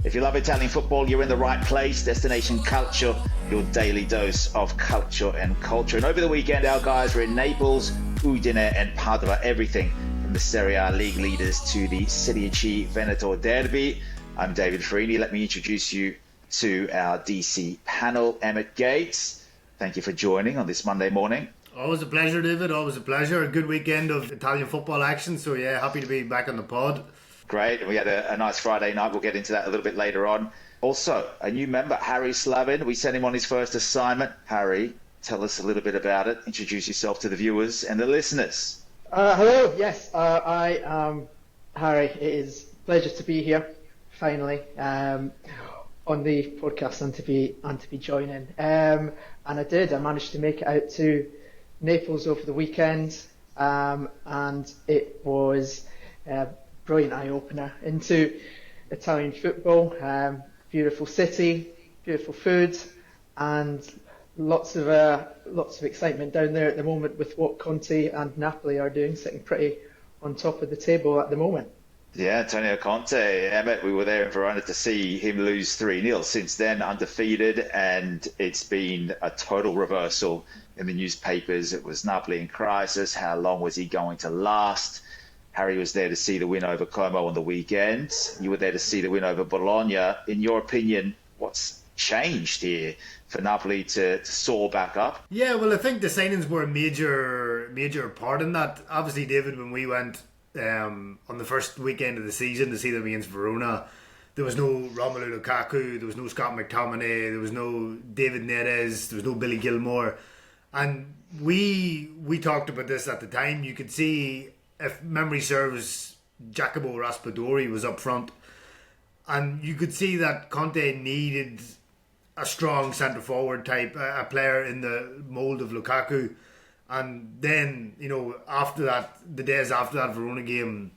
If you love Italian football, you're in the right place. Destination Calcio, your daily dose of culture and culture. And over the weekend, our guys were in Naples, Udine and Padova. Everything from the Serie A league leaders to the Serie C Veneto derby. I'm David Ferrini. Let me introduce you to our DC panel, Emmet Gates. Thank you for joining on this Monday morning. Always a pleasure, David. Always a pleasure. A good weekend of Italian football action. So yeah, happy to be back on the pod. Great. We had a nice Friday night. We'll get into that a little bit later on. Also, a new member, Harry Slavin. We sent him on his first assignment. Harry, tell us a little bit about it. Introduce yourself to the viewers and the listeners. Hello. Yes, I am Harry. It is a pleasure to be here, finally, on the podcast and to be joining. And I managed to make it out to Naples over the weekend, and it was brilliant eye-opener into Italian football. Beautiful city, beautiful food, and lots of excitement down there at the moment with what Conte and Napoli are doing, sitting pretty on top of the table at the moment. Yeah, Antonio Conte, Emmet, we were there in Verona to see him lose 3-0. Since then, undefeated, and it's been a total reversal in the newspapers. It was Napoli in crisis. How long was he going to last? Harry was there to see the win over Como on the weekend. You were there to see the win over Bologna. In your opinion, what's changed here for Napoli to soar back up? Yeah, well, I think the signings were a major part in that. Obviously, David, when we went on the first weekend of the season to see them against Verona, there was no Romelu Lukaku, there was no Scott McTominay, there was no David Neres, there was no Billy Gilmore. And we talked about this at the time. You could see, if memory serves, Jacopo Raspadori was up front, and you could see that Conte needed a strong centre forward type, a player in the mould of Lukaku. And then, after that, the days after that Verona game,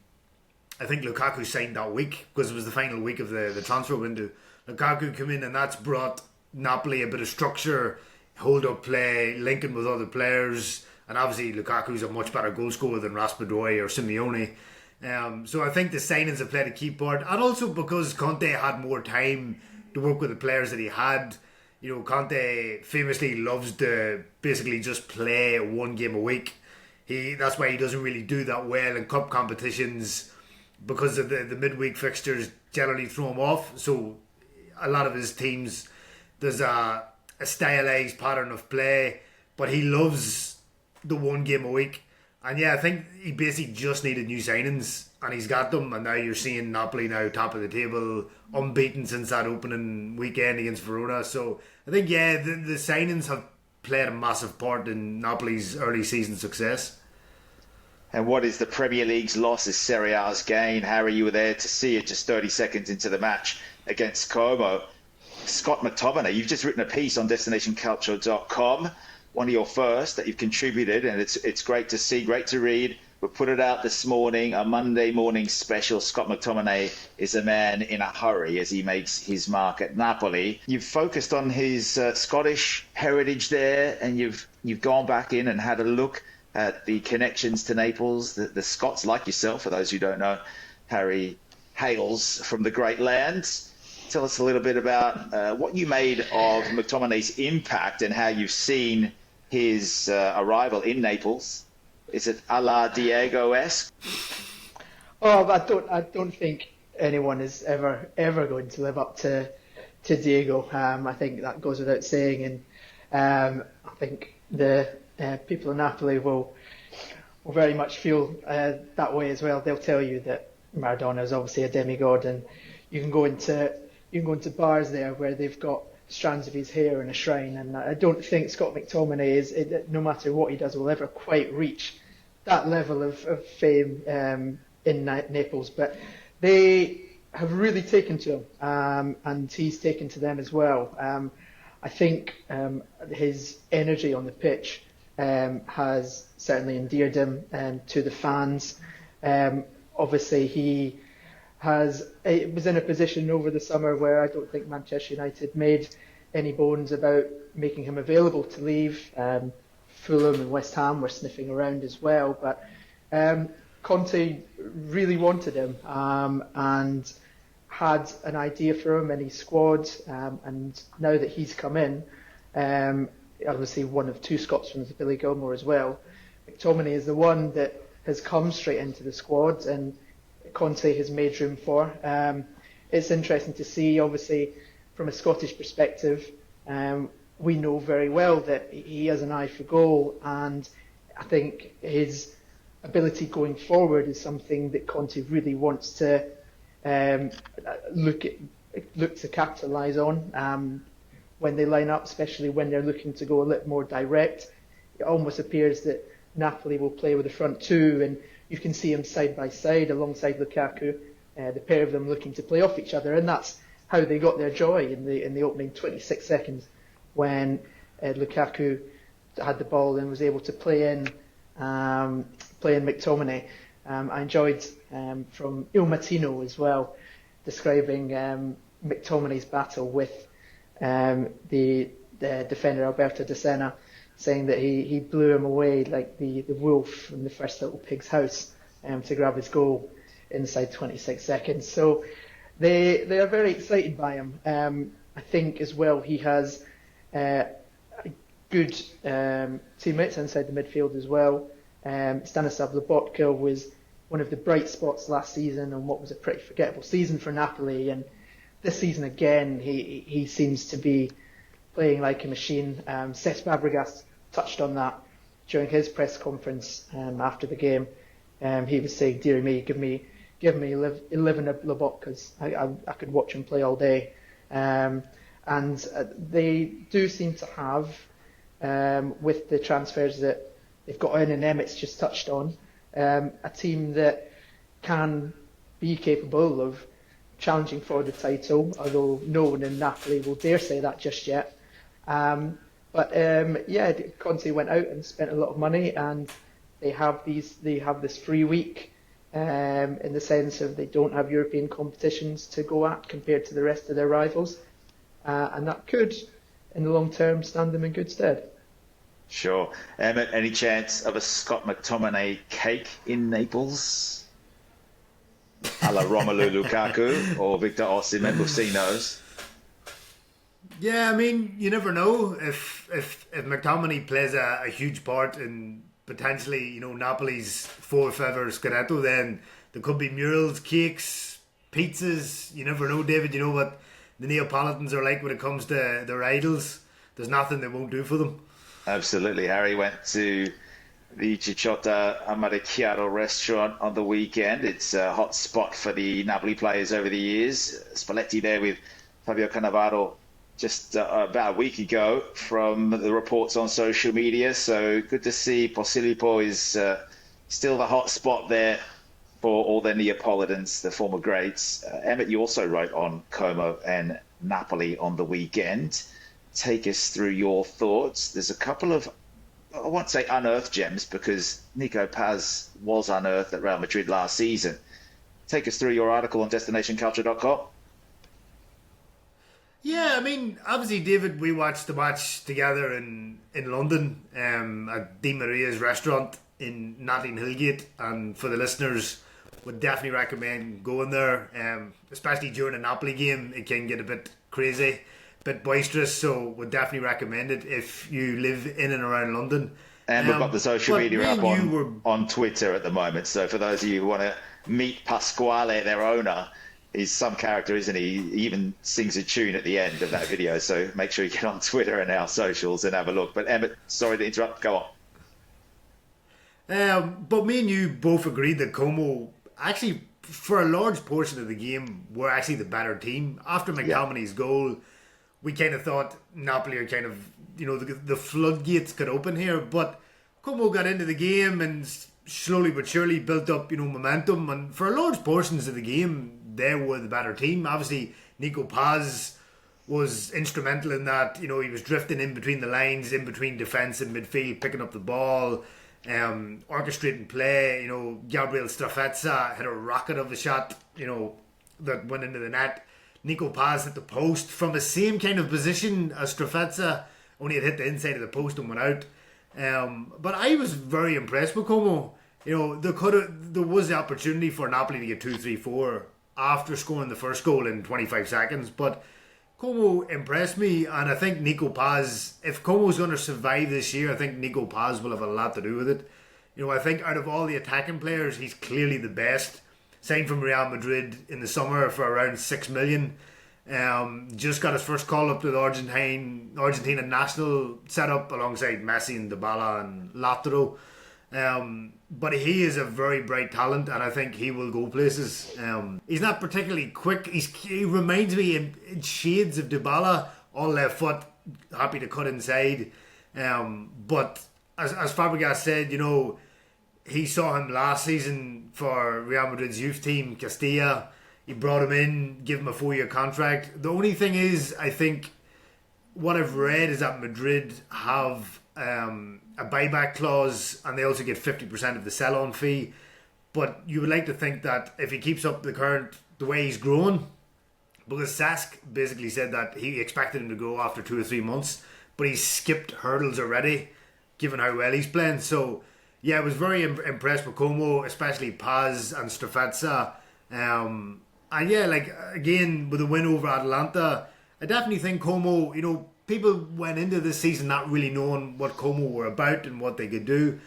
I think Lukaku signed that week because it was the final week of the transfer window. Lukaku came in, and that's brought Napoli a bit of structure, hold up play, linking with other players. And obviously Lukaku's a much better goal scorer than Raspadori or Simeone. So I think the signings have played a key part. And also because Conte had more time to work with the players that he had. Conte famously loves to basically just play one game a week. That's why he doesn't really do that well in cup competitions, because of the midweek fixtures generally throw him off. So a lot of his teams, there's a stylized pattern of play, but he loves the one game a week. And yeah, I think he basically just needed new signings, and he's got them. And now you're seeing Napoli now top of the table, unbeaten since that opening weekend against Verona. So I think, yeah, the signings have played a massive part in Napoli's early season success. And what is the Premier League's loss is Serie A's gain. Harry, you were there to see it just 30 seconds into the match against Como. Scott McTominay, you've just written a piece on destination.calcio.com, one of your first that you've contributed, and it's great to see, great to read. We put it out this morning, a Monday morning special. Scott McTominay is a man in a hurry as he makes his mark at Napoli. You've focused on his Scottish heritage there, and you've gone back in and had a look at the connections to Naples. The Scots, like yourself, for those who don't know, Harry hails from the great lands. Tell us a little bit about what you made of McTominay's impact and how you've seen his arrival in Naples. Is it a la Diego-esque? Oh, I don't think anyone is ever going to live up to Diego. I think that goes without saying, and I think the people in Napoli will very much feel that way as well. They'll tell you that Maradona is obviously a demigod, and you can go into bars there where they've got strands of his hair in a shrine, and I don't think Scott McTominay no matter what he does, will ever quite reach that level of fame in Naples. But they have really taken to him, and he's taken to them as well. I think his energy on the pitch has certainly endeared him to the fans. Obviously, he was in a position over the summer where I don't think Manchester United made any bones about making him available to leave. Fulham and West Ham were sniffing around as well, but Conte really wanted him, and had an idea for him in his squad, and now that he's come in, obviously one of two Scotsmen, Billy Gilmore as well, McTominay is the one that has come straight into the squad and Conte has made room for. It's interesting to see, obviously, from a Scottish perspective, we know very well that he has an eye for goal, and I think his ability going forward is something that Conte really wants to look to capitalise on when they line up, especially when they're looking to go a little more direct. It almost appears that Napoli will play with the front two, and you can see them side by side alongside Lukaku, the pair of them looking to play off each other, and that's how they got their joy in the opening 26 seconds when Lukaku had the ball and was able to play in McTominay. I enjoyed from Il Mattino as well, describing McTominay's battle with the defender Alberto De Sena, saying that he blew him away like the wolf from the first Little Pig's house to grab his goal inside 26 seconds. So they are very excited by him. I think as well he has good teammates inside the midfield as well. Stanislav Lobotka was one of the bright spots last season on what was a pretty forgettable season for Napoli, and this season again he seems to be playing like a machine. Cesc Fabregas touched on that during his press conference after the game. He was saying, "Dear me, give me 11 of Lobotkas. I could watch him play all day." And they do seem to have, with the transfers that they've got in, and Emmet's just touched on, a team that can be capable of challenging for the title, although no one in Napoli will dare say that just yet. But Conte went out and spent a lot of money, and they have this free week in the sense of they don't have European competitions to go at compared to the rest of their rivals, and that could, in the long term, stand them in good stead. Sure. Emmet, any chance of a Scott McTominay cake in Naples? A la Romelu Lukaku or Victor Osimhen? We've seen those. Yeah, I mean, you never know if McTominay plays a huge part in potentially, Napoli's fourth ever Scudetto, then there could be murals, cakes, pizzas. You never know, David. You know what the Neapolitans are like when it comes to their idols. There's nothing they won't do for them. Absolutely. Harry went to the Cicciota Amarecchiato restaurant on the weekend. It's a hot spot for the Napoli players over the years. Spalletti there with Fabio Cannavaro just about a week ago from the reports on social media. So good to see Posillipo is still the hot spot there for all the Neapolitans, the former greats. Emmet, you also wrote on Como and Napoli on the weekend. Take us through your thoughts. There's a couple of, I won't say unearthed gems, because Niko Pas was unearthed at Real Madrid last season. Take us through your article on destination.calcio.com. Yeah, I mean, obviously, David, we watched the match together in London at Di Maria's restaurant in Notting Hill Gate, and for the listeners, would definitely recommend going there, especially during a Napoli game. It can get a bit crazy, a bit boisterous, so would definitely recommend it if you live in and around London. And we've got the social media up on Twitter at the moment, so for those of you who want to meet Pasquale, their owner, he's some character, isn't he? He even sings a tune at the end of that video, so make sure you get on Twitter and our socials and have a look. But Emmet, sorry to interrupt, go on. But me and you both agreed that Como, actually, for a large portion of the game, were actually the better team. After McTominay's goal, we kind of thought Napoli are kind of, the floodgates could open here, but Como got into the game and slowly but surely built up, momentum, and for large portions of the game, they were the better team. Obviously, Niko Pas was instrumental in that. He was drifting in between the lines, in between defence and midfield, picking up the ball, orchestrating play. Gabriel Strafezza had a rocket of a shot, that went into the net. Niko Pas hit the post from the same kind of position as Strafezza, only it hit the inside of the post and went out. But I was very impressed with Como. There was the opportunity for Napoli to get 2-3-4 after scoring the first goal in 25 seconds. But Como impressed me, and I think Niko Pas, if Como's going to survive this year, I think Niko Pas will have a lot to do with it. I think out of all the attacking players, he's clearly the best. Signed from Real Madrid in the summer for around 6 million. Just got his first call up to the Argentina national setup alongside Messi and Dybala and Lautaro. But he is a very bright talent, and I think he will go places. He's not particularly quick. He reminds me in shades of Dybala, all left foot, happy to cut inside. But as Fabregas said, he saw him last season for Real Madrid's youth team, Castilla. He brought him in, gave him a 4-year contract. The only thing is, I think what I've read is that Madrid have a buyback clause, and they also get 50% of the sell-on fee. But you would like to think that if he keeps up the way he's grown, because Sask basically said that he expected him to go after 2 or 3 months, but he's skipped hurdles already, given how well he's playing. So yeah, I was very impressed with Como, especially Paz and Strafezza. And yeah, again, with a win over Atalanta, I definitely think Como, people went into this season not really knowing what Como were about and what they could do.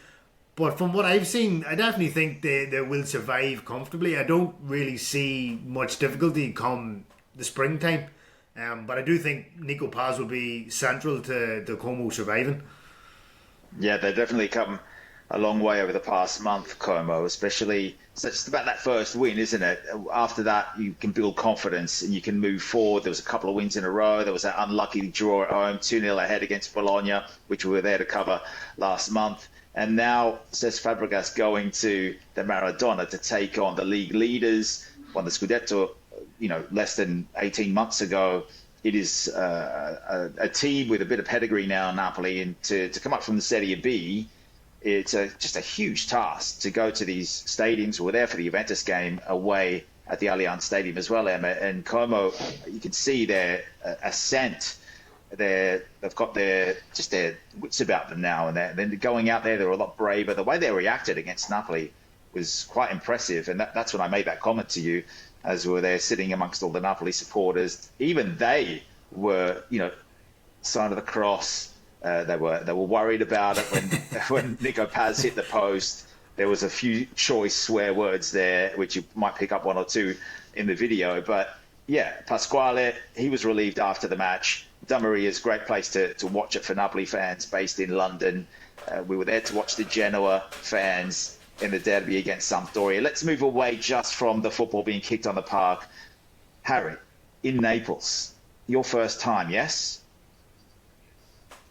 But from what I've seen, I definitely think they will survive comfortably. I don't really see much difficulty come the springtime. But I do think Niko Pas will be central to Como surviving. Yeah, they definitely come a long way over the past month, Como, especially. So it's about that first win, isn't it? After that, you can build confidence and you can move forward. There was a couple of wins in a row. There was that unlucky draw at home, 2-0 ahead against Bologna, which we were there to cover last month. And now, says Fabregas, going to the Maradona to take on the league leaders. Won the Scudetto, less than 18 months ago. It is a team with a bit of pedigree now, Napoli, and to come up from the Serie B, it's just a huge task to go to these stadiums. We're there for the Juventus game away at the Allianz Stadium as well, Emma. And Como, you can see their ascent. They've got their wits about them now, and then going out there, they're a lot braver. The way they reacted against Napoli was quite impressive, and that's when I made that comment to you, as we were there sitting amongst all the Napoli supporters. Even they were, sign of the cross. They were worried about it when Niko Pas hit the post. There was a few choice swear words there, which you might pick up one or two in the video. But yeah, Pasquale, he was relieved after the match. Damaria's a great place to watch it for Napoli fans based in London. We were there to watch the Genoa fans in the derby against Sampdoria. Let's move away just from the football being kicked on the park. Harry, in Naples, your first time, yes?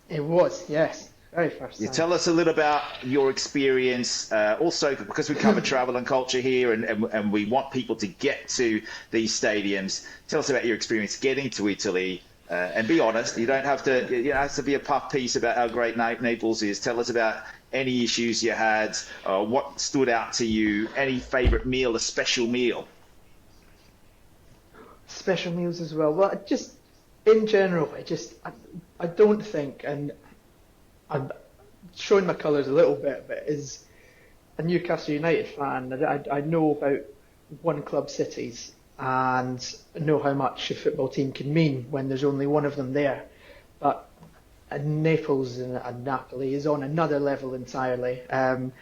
It was, yes. Very first time. You tell us a little about your experience. Also, because we cover travel and culture here and we want people to get to these stadiums, tell us about your experience getting to Italy. And be honest, you don't have to. It has to be a puff piece about how great Naples is. Tell us about any issues you had, what stood out to you, any favourite meal, a special meal. Special meals as well. Well, just in general, I don't think, and I'm showing my colours a little bit, but as a Newcastle United fan, I know about one club cities and know how much a football team can mean when there's only one of them there. But Naples and Napoli is on another level entirely, and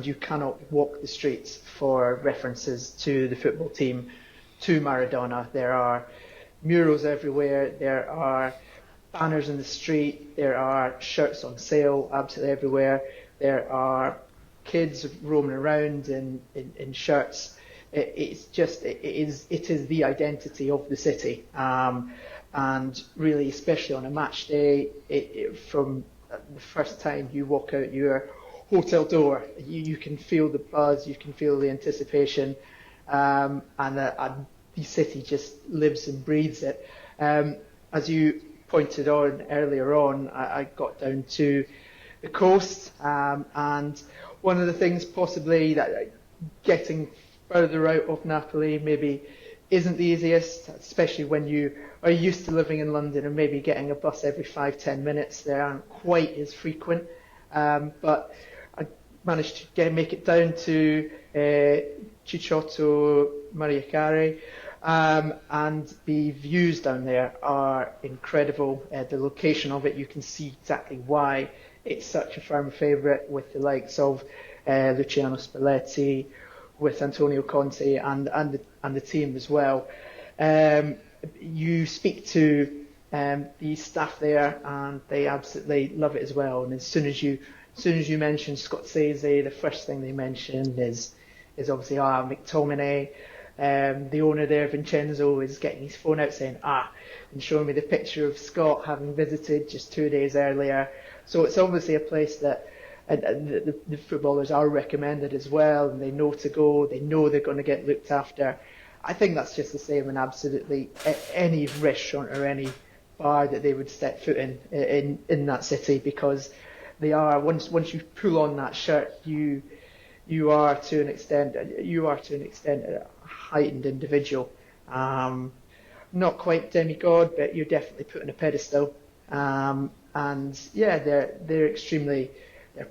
you cannot walk the streets for references to the football team, to Maradona. There are murals everywhere, there are banners in the street, there are shirts on sale absolutely everywhere, there are kids roaming around in shirts. It is the identity of the city, and really, especially on a match day, from the first time you walk out your hotel door, you can feel the buzz, you can feel the anticipation, and the city just lives and breathes it. As you pointed on earlier on, I got down to the coast, and one of the things possibly that getting further out of Napoli maybe isn't the easiest, especially when you are used to living in London and maybe getting a bus every 5-10 minutes. They aren't quite as frequent, but I managed to make it down to Cicciotto Maria Carey. And the views down there are incredible. The location of it, you can see exactly why it's such a firm favourite with the likes of Luciano Spalletti, with Antonio Conte and the team as well. You speak to the staff there, and they absolutely love it as well. And as soon as you mention Scorsese, the first thing they mention is obviously McTominay. The owner there, Vincenzo, is getting his phone out saying and showing me the picture of Scott having visited just 2 days earlier. So it's obviously a place that the footballers are recommended as well, and they know to go. They know they're going to get looked after. I think that's just the same in absolutely any restaurant or any bar that they would step foot in that city, because they are, once you pull on that shirt, you are to an extent a heightened individual. Not quite demigod, but you're definitely put on a pedestal. And yeah, they're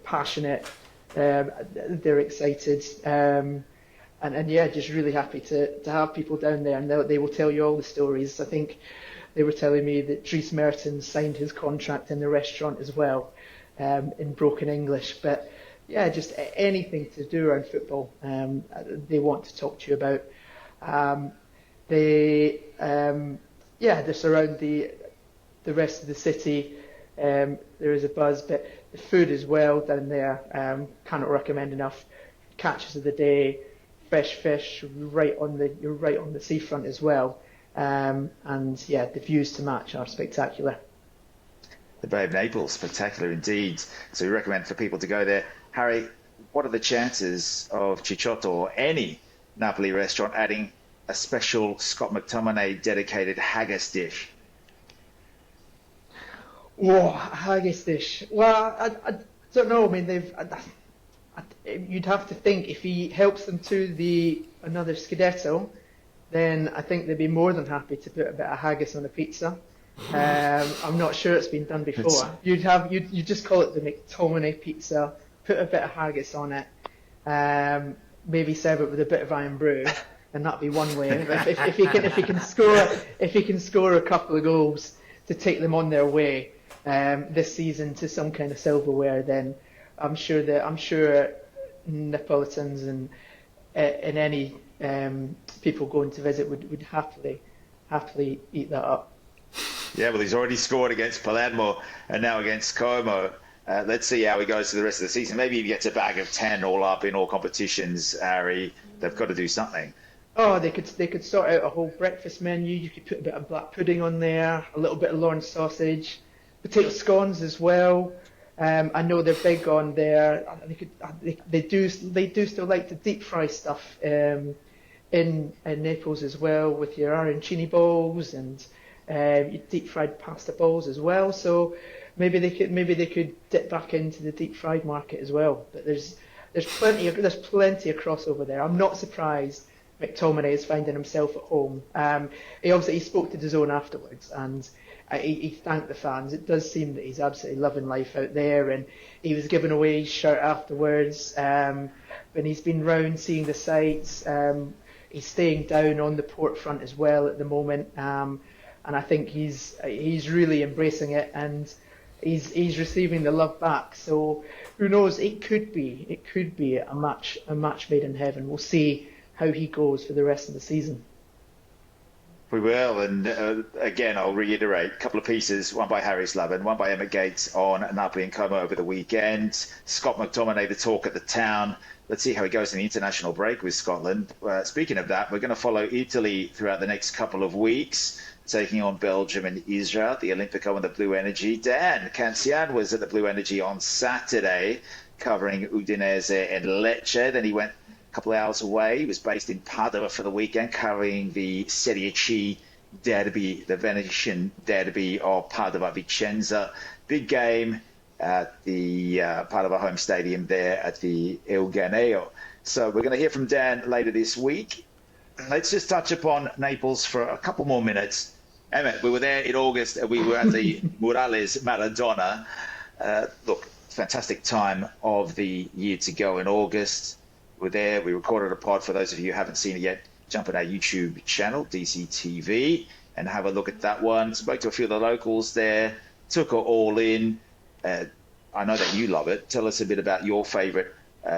passionate, they're excited, and yeah, just really happy to have people down there, and they will tell you all the stories. I think they were telling me that Dries Mertens signed his contract in the restaurant as well, in broken English. But yeah, just anything to do around football, they want to talk to you about. They surround the rest of the city. There is a buzz, but the food as well down there, cannot recommend enough. Catches of the day, fresh fish, you're right on the seafront as well. And yeah, the views to match are spectacular. The Bay of Naples, spectacular indeed. So we recommend for people to go there. Harry, what are the chances of Cicciotto or any Napoli restaurant adding a special Scott McTominay dedicated haggis dish? Whoa, haggis dish. Well, I don't know. I mean, you'd have to think if he helps them to another Scudetto, then I think they'd be more than happy to put a bit of haggis on a pizza. I'm not sure it's been done before. You'd just call it the McTominay pizza, put a bit of haggis on it, maybe serve it with a bit of iron brew, and that'd be one way. If he can score a couple of goals to take them on their way this season to some kind of silverware, then I'm sure Neapolitans and any people going to visit would happily eat that up. Yeah, well, he's already scored against Palermo and now against Como. Let's see how he goes for the rest of the season. Maybe he gets a bag of 10 all up in all competitions, Harry. They've got to do something. Oh, they could sort out a whole breakfast menu. You could put a bit of black pudding on there, a little bit of Lorne sausage, potato scones as well. I know they're big on there. They do still like to deep fry stuff in Naples as well, with your arancini balls and your deep fried pasta balls as well. So maybe they could dip back into the deep fried market as well. But there's plenty of crossover there. I'm not surprised McTominay is finding himself at home. He spoke to DAZN afterwards, and he thanked the fans. It does seem that he's absolutely loving life out there, and he was giving away his shirt afterwards. And he's been round seeing the sights. He's staying down on the port front as well at the moment, and I think he's really embracing it, and he's receiving the love back. So who knows? It could be a match made in heaven. We'll see how he goes for the rest of the season. We will, and again, I'll reiterate, a couple of pieces, one by Harry Slavin, one by Emmet Gates on Napoli-Como over the weekend. Scott McTominay, the talk at the town. Let's see how he goes in the international break with Scotland. Speaking of that, we're going to follow Italy throughout the next couple of weeks, taking on Belgium and Israel, the Olimpico and the Blue Energy. Dan Cancian was at the Blue Energy on Saturday, covering Udinese and Lecce. Then he went a couple of hours away. He was based in Padua for the weekend, covering the Serie A derby, the Venetian derby of Padua Vicenza. Big game at the Padua home stadium there at the Eugeneo. So we're going to hear from Dan later this week. Let's just touch upon Naples for a couple more minutes. Emmet, we were there in August and we were at the Murales Maradona. Look, fantastic time of the year to go in August. We're there. We recorded a pod. For those of you who haven't seen it yet, jump on our YouTube channel, DCTV, and have a look at that one. Spoke to a few of the locals there, took it all in. I know that you love it. Tell us a bit about your favourite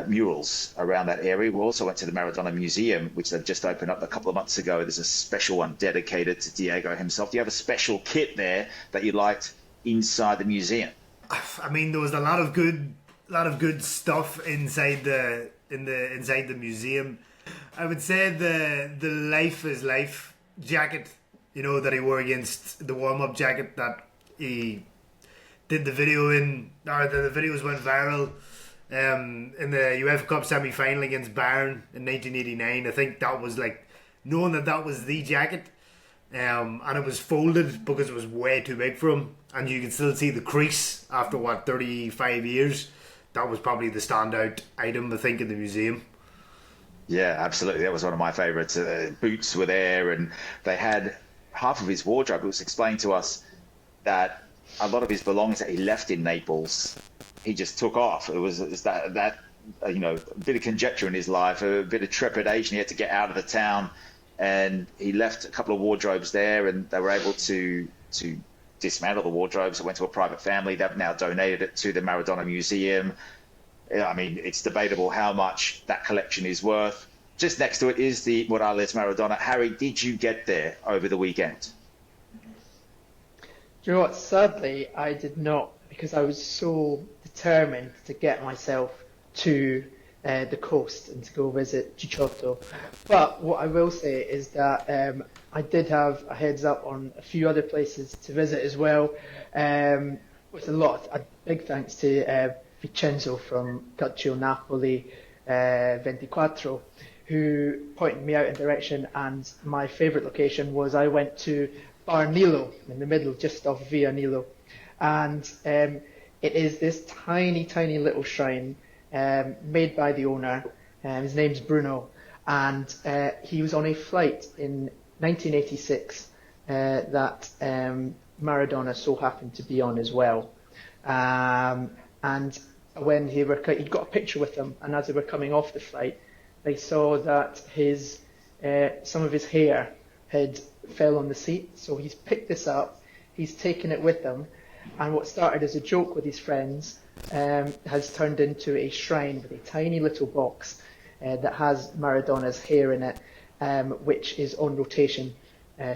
murals around that area. We also went to the Maradona Museum, which they've just opened up a couple of months ago. There's a special one dedicated to Diego himself. Do you have a special kit there that you liked inside the museum? I mean, there was a lot of good stuff inside the museum. I would say the Life is Life jacket, that he wore against the warm-up jacket that he did the video in, or the videos went viral in the UEFA Cup semi-final against Bayern in 1989. I think that was like, knowing that was the jacket, and it was folded because it was way too big for him, and you can still see the crease after 35 years. That was probably the standout item, I think, in the museum. Yeah, absolutely. That was one of my favourites. Boots were there, and they had half of his wardrobe. It was explained to us that a lot of his belongings that he left in Naples, he just took off. It was that a bit of conjecture in his life, a bit of trepidation. He had to get out of the town, and he left a couple of wardrobes there, and they were able to dismantle the wardrobes. It went to a private family. They've now donated it to the Maradona Museum. I mean, it's debatable how much that collection is worth. Just next to it is the Morales Maradona. Harry, did you get there over the weekend? Do you know what? Sadly, I did not, because I was so determined to get myself to the coast and to go visit Cicciotto. But what I will say is that I did have a heads up on a few other places to visit as well. With a big thanks to Vincenzo from Calcio Napoli 24, who pointed me out in direction, and my favourite location was, I went to Bar Nilo, in the middle, just off Via Nilo, and it is this tiny little shrine made by the owner. His name's Bruno, and he was on a flight in 1986 that Maradona so happened to be on as well, and when he got a picture with them, and as they were coming off the flight, they saw that some of his hair had fell on the seat. So he's picked this up, he's taken it with him, and what started as a joke with his friends has turned into a shrine with a tiny little box that has Maradona's hair in it, which is on rotation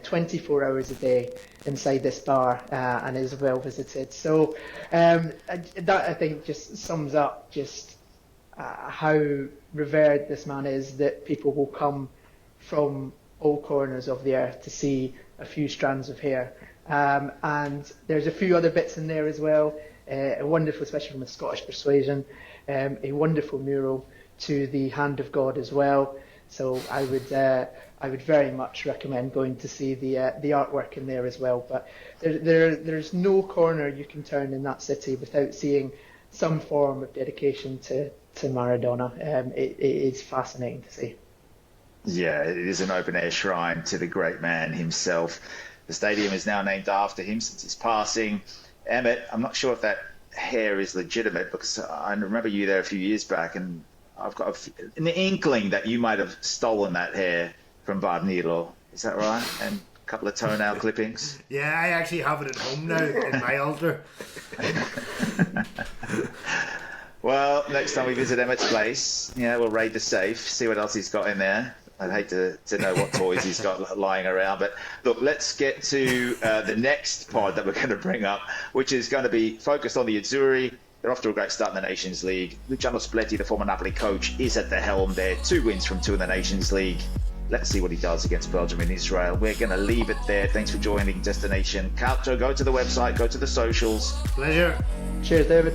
24 hours a day inside this bar, and is well visited. So that, I think, just sums up just how revered this man is, that people will come from all corners of the earth to see a few strands of hair. And there's a few other bits in there as well, a wonderful, especially from a Scottish persuasion, a wonderful mural to the Hand of God as well. So I would very much recommend going to see the artwork in there as well. But there's no corner you can turn in that city without seeing some form of dedication to Maradona. It is fascinating to see. Yeah, it is an open-air shrine to the great man himself. The stadium is now named after him since his passing. Emmet, I'm not sure if that hair is legitimate, because I remember you there a few years back, and I've got an inkling that you might have stolen that hair from Bar Nilo. Is that right? And a couple of toenail clippings? Yeah, I actually have it at home now in my altar. Well, next time we visit Emmet's place, we'll raid the safe, see what else he's got in there. I'd hate to know what toys he's got lying around. But look, let's get to the next pod that we're going to bring up, which is going to be focused on the Azzurri. They're off to a great start in the Nations League. Luciano Spalletti, the former Napoli coach, is at the helm there. 2 wins from 2 in the Nations League. Let's see what he does against Belgium and Israel. We're going to leave it there. Thanks for joining Destination Calcio. Go to the website, go to the socials. Pleasure. Cheers, David.